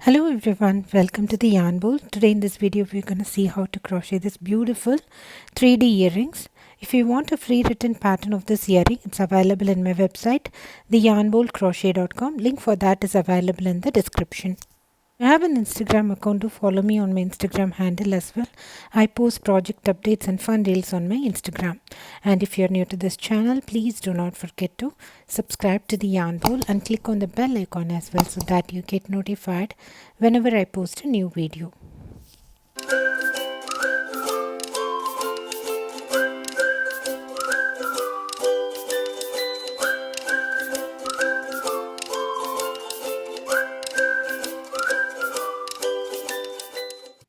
Hello everyone, welcome to the yarn bowl. Today in this video we're going to see how to crochet this beautiful 3D earrings. If you want a free written pattern of this earring, it's available in my website theyarnbowlcrochet.com. Link for that is available in the description. I have an Instagram account. To follow me on my Instagram handle as well. I post project updates and fun reels on my Instagram. And if you're new to this channel, please do not forget to subscribe to the Yarn Bowl and click on the bell icon as well so that you get notified whenever I post a new video.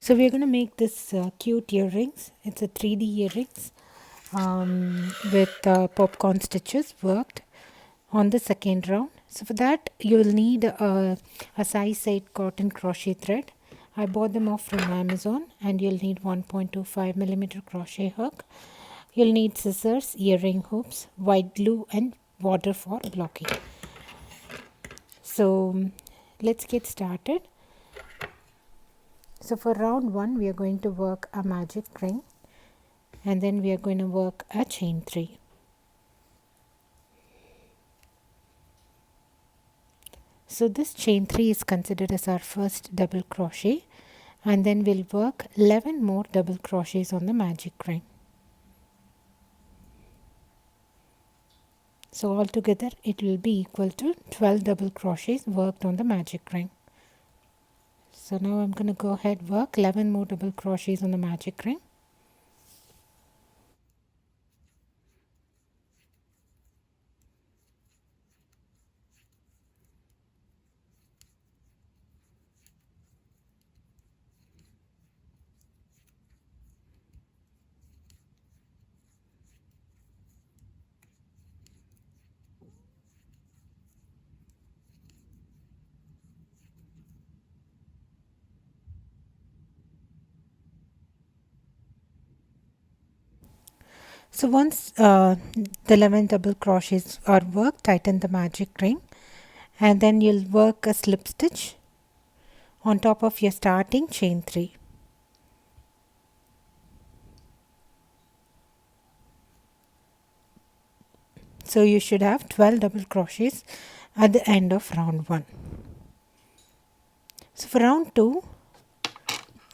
So we're going to make this cute earrings. It's a 3D earrings with popcorn stitches worked on the second round. So for that you will need a size 8 cotton crochet thread. I bought them off from Amazon, and you'll need 1.25 millimeter crochet hook. You'll need scissors, earring hoops, white glue and water for blocking. So let's get started. So for round 1 we are going to work a magic ring, and then we are going to work a chain 3. So this chain 3 is considered as our first double crochet, and then we'll work 11 more double crochets on the magic ring. So altogether it will be equal to 12 double crochets worked on the magic ring. So now I'm going to go ahead work 11 more double crochets on the magic ring. So once the 11 double crochets are worked, tighten the magic ring, and then you'll work a slip stitch on top of your starting chain 3. So you should have 12 double crochets at the end of round 1. So for round 2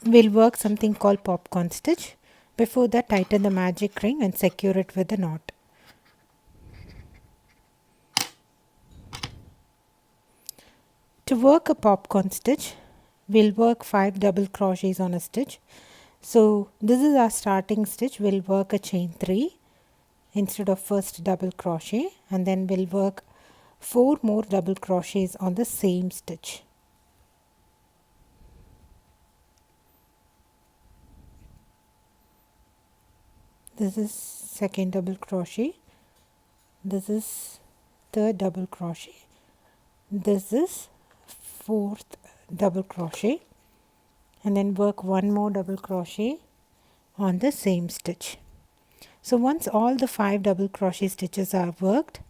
we'll work something called popcorn stitch. Before that, tighten the magic ring and secure it with a knot. To work a popcorn stitch, we'll work 5 double crochets on a stitch. So this is our starting stitch. We'll work a chain 3 instead of first double crochet, and then we'll work 4 more double crochets on the same stitch. This is second double crochet, this is third double crochet, this is fourth double crochet, and then work 1 more double crochet on the same stitch. So once all the 5 double crochet stitches are worked,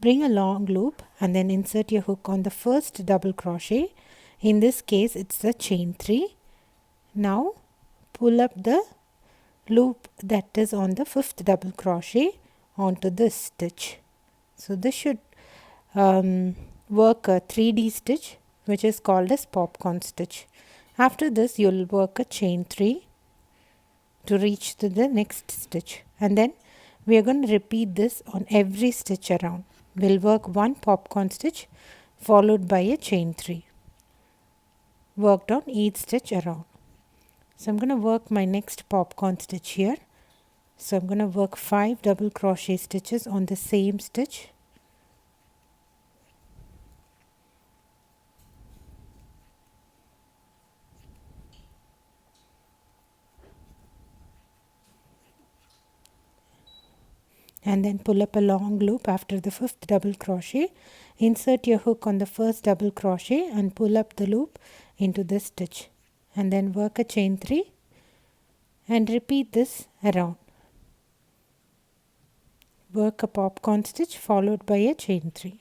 bring a long loop and then insert your hook on the first double crochet. In this case it's the chain 3. Now pull up the loop that is on the 5th double crochet onto this stitch. So this should work a 3D stitch, which is called as popcorn stitch. After this you'll work a chain 3 to reach to the next stitch, and then we are going to repeat this on every stitch around. We'll work 1 popcorn stitch followed by a chain 3 worked on each stitch around. So I'm going to work my next popcorn stitch here. So I'm going to work 5 double crochet stitches on the same stitch. And then pull up a long loop after the 5th double crochet. Insert your hook on the first double crochet and pull up the loop into this stitch, and then work a chain 3 and repeat this around. Work a popcorn stitch followed by a chain 3.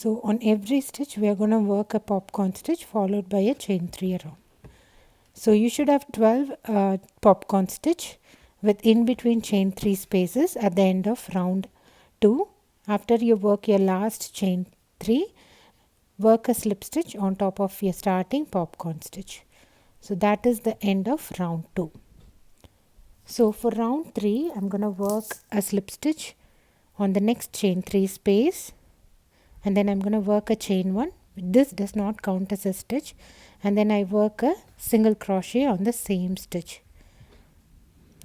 So on every stitch we are going to work a popcorn stitch followed by a chain 3 around. So you should have 12 popcorn stitch with in between chain 3 spaces at the end of round 2. After you work your last chain 3, work a slip stitch on top of your starting popcorn stitch. So that is the end of round 2. So for round 3, I'm going to work a slip stitch on the next chain 3 space, and then I'm going to work a chain 1. This does not count as a stitch, and then I work a single crochet on the same stitch,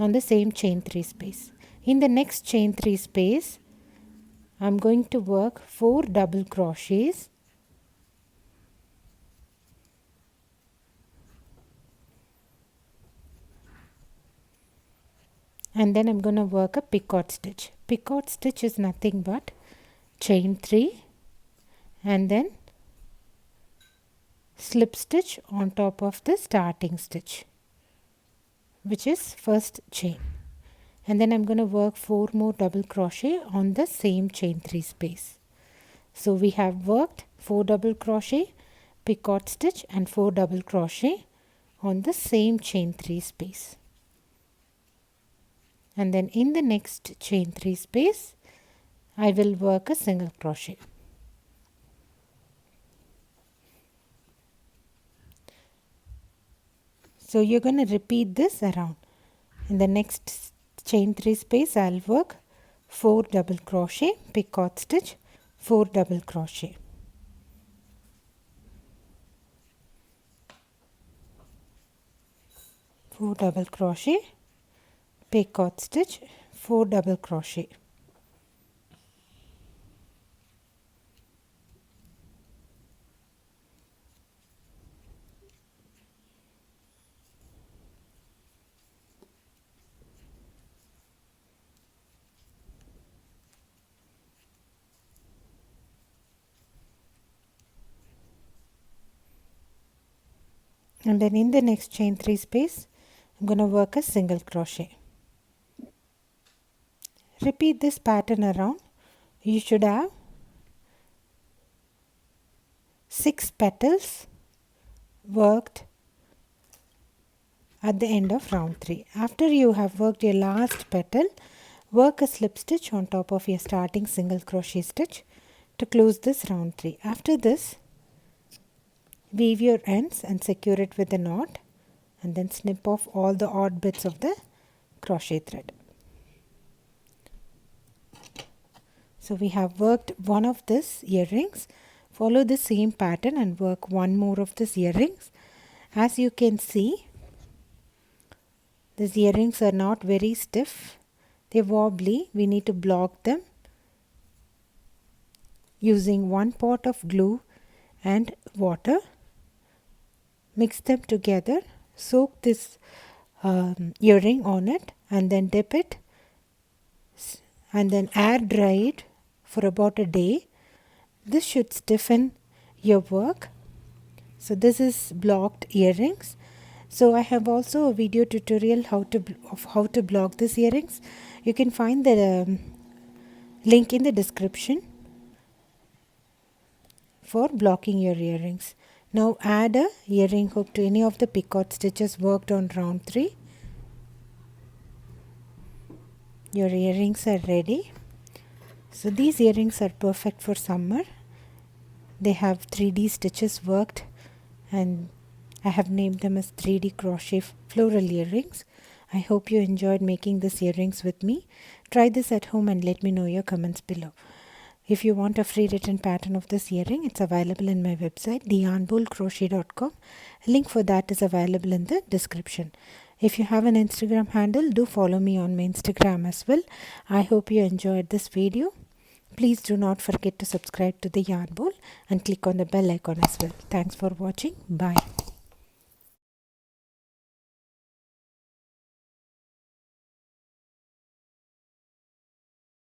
on the same chain 3 space. In the next chain 3 space, I'm going to work 4 double crochets, and then I'm going to work a picot stitch. Picot stitch is nothing but chain 3 and then slip stitch on top of the starting stitch, which is first chain, and then I'm going to work 4 more double crochet on the same chain 3 space. So we have worked 4 double crochet, picot stitch and 4 double crochet on the same chain 3 space, and then in the next chain 3 space I will work a single crochet. So you're going to repeat this around. In the next chain 3 space I'll work 4 double crochet, picot stitch, 4 double crochet. Four double crochet, picot stitch, 4 double crochet. And then in the next chain 3 space I'm going to work a single crochet. Repeat this pattern around. You should have 6 petals worked at the end of round 3. After you have worked your last petal, work a slip stitch on top of your starting single crochet stitch to close this round 3. After this, weave your ends and secure it with a knot, and then snip off all the odd bits of the crochet thread. So we have worked one of these earrings. Follow the same pattern and work one more of these earrings. As you can see, these earrings are not very stiff. They're wobbly. We need to block them using 1 pot of glue and water. Mix them together. Soak this earring on it and then dip it and then air dry it for about a day. This should stiffen your work. So this is blocked earrings. So I have also a video tutorial of how to block these earrings. You can find the link in the description for blocking your earrings. Now add a earring hook to any of the picot stitches worked on round 3. Your earrings are ready. So these earrings are perfect for summer. They have 3D stitches worked, and I have named them as 3D crochet floral earrings. I hope you enjoyed making these earrings with me. Try this at home and let me know your comments below. If you want a free written pattern of this earring, it's available in my website, theyarnbowlcrochet.com. A link for that is available in the description. If you have an Instagram handle, do follow me on my Instagram as well. I hope you enjoyed this video. Please do not forget to subscribe to the Yarn Bowl and click on the bell icon as well. Thanks for watching. Bye.